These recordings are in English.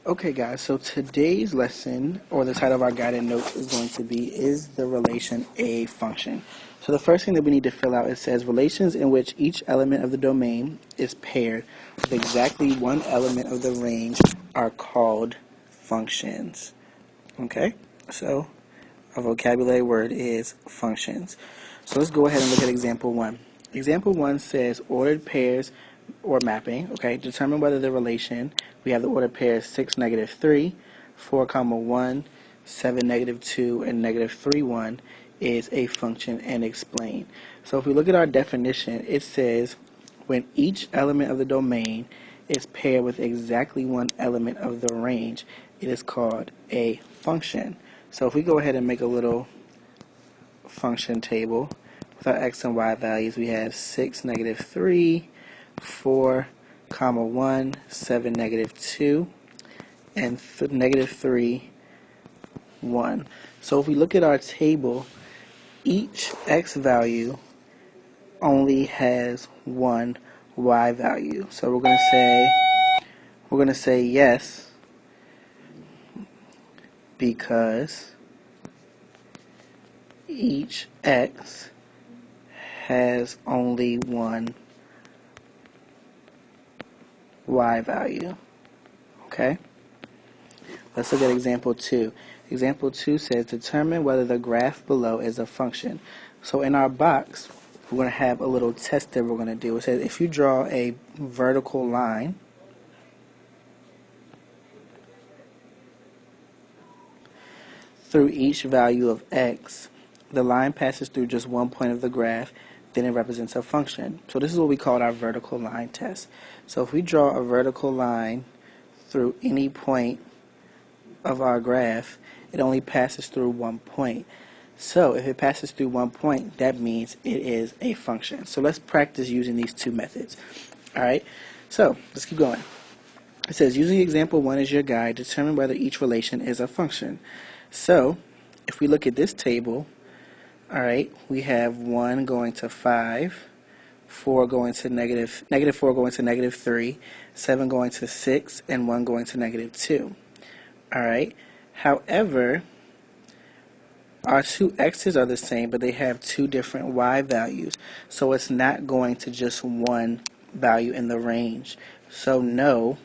Okay guys, so today's lesson, or the title of our guided notes is going to be, is the relation a function? So the first thing that we need to fill out, it says relations in which each element of the domain is paired with exactly one element of the range are called functions. Okay, so our vocabulary word is functions. So let's go ahead and look at example 1. Example 1 says ordered pairs or mapping. Okay, determine whether the relation, we have the ordered pairs 6, -3, 4, 1, 7, -2, and -3, 1 is a function, and explain. So if we look at our definition, it says when each element of the domain is paired with exactly one element of the range, it is called a function. So if we go ahead and make a little function table with our x and y values, we have 6, -3, 4, 1, 7, -2, and -3, 1. So if we look at our table, each x value only has one y value. So we're going to say yes, because each x has only one y value. Okay? Let's look at example 2. Example 2 says determine whether the graph below is a function. So in our box, we're going to have a little test that we're going to do. It says if you draw a vertical line through each value of x, the line passes through just one point of the graph, then it represents a function. So this is what we call our vertical line test. So if we draw a vertical line through any point of our graph, it only passes through one point. So if it passes through one point, that means it is a function. So let's practice using these two methods. Alright, so let's keep going. It says using example 1 as your guide, determine whether each relation is a function. So if we look at this table, alright, we have 1 going to 5, 4 going to negative 4 going to -3, 7 going to 6, and 1 going to -2. Alright, however, our two x's are the same, but they have two different y values. So it's not going to just one value in the range. So no,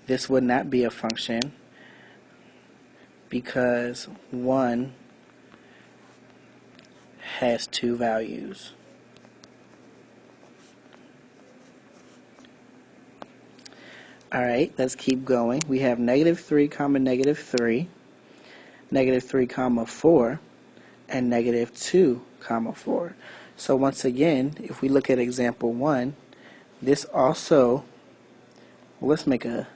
this would not be a function, because 1 has two values. Alright, let's keep going. We have -3, -3, -3, 4, and -2, 4. So once again, if we look at example 1, this also, well, let's make a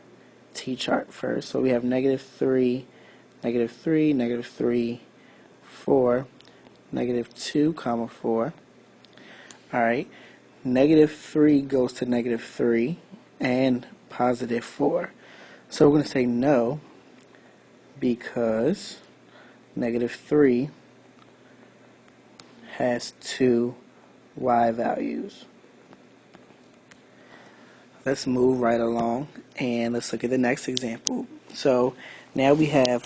t-chart first. So we have -3, -3, -3, 4, -2, 4. Alright, -3 goes to -3 and +4. So we're going to say no, because -3 has two y values. Let's move right along and let's look at the next example. So now we have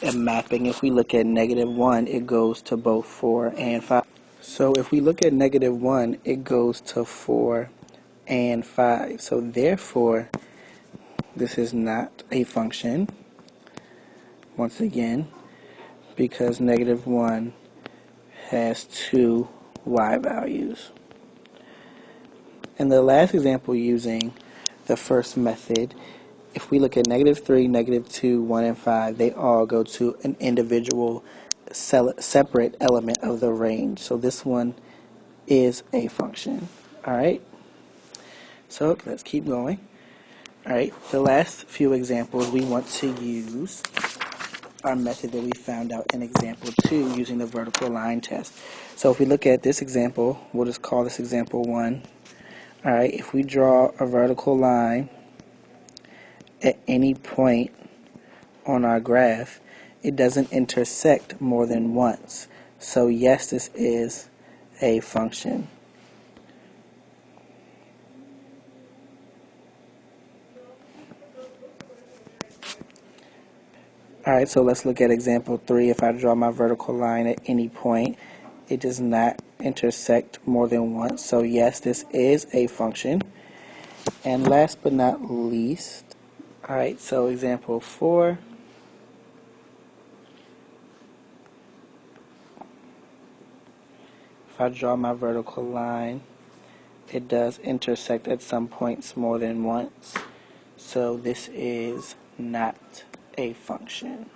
a mapping. If we look at -1, it goes to both 4 and 5. So if we look at -1, it goes to 4 and 5. So therefore, this is not a function, once again, because -1 has two y values. And the last example using the first method, if we look at -3, -2, 1, and 5, they all go to an individual separate element of the range. So this one is a function. Alright, so let's keep going. Alright, the last few examples, we want to use our method that we found out in example 2 using the vertical line test. So if we look at this example, we'll just call this example 1. Alright, if we draw a vertical line at any point on our graph, it doesn't intersect more than once. So yes, this is a function. Alright, so let's look at example 3. If I draw my vertical line at any point, it does not intersect more than once. So yes, this is a function. And last but not least, alright, so example 4. If I draw my vertical line, it does intersect at some points more than once. So this is not a function.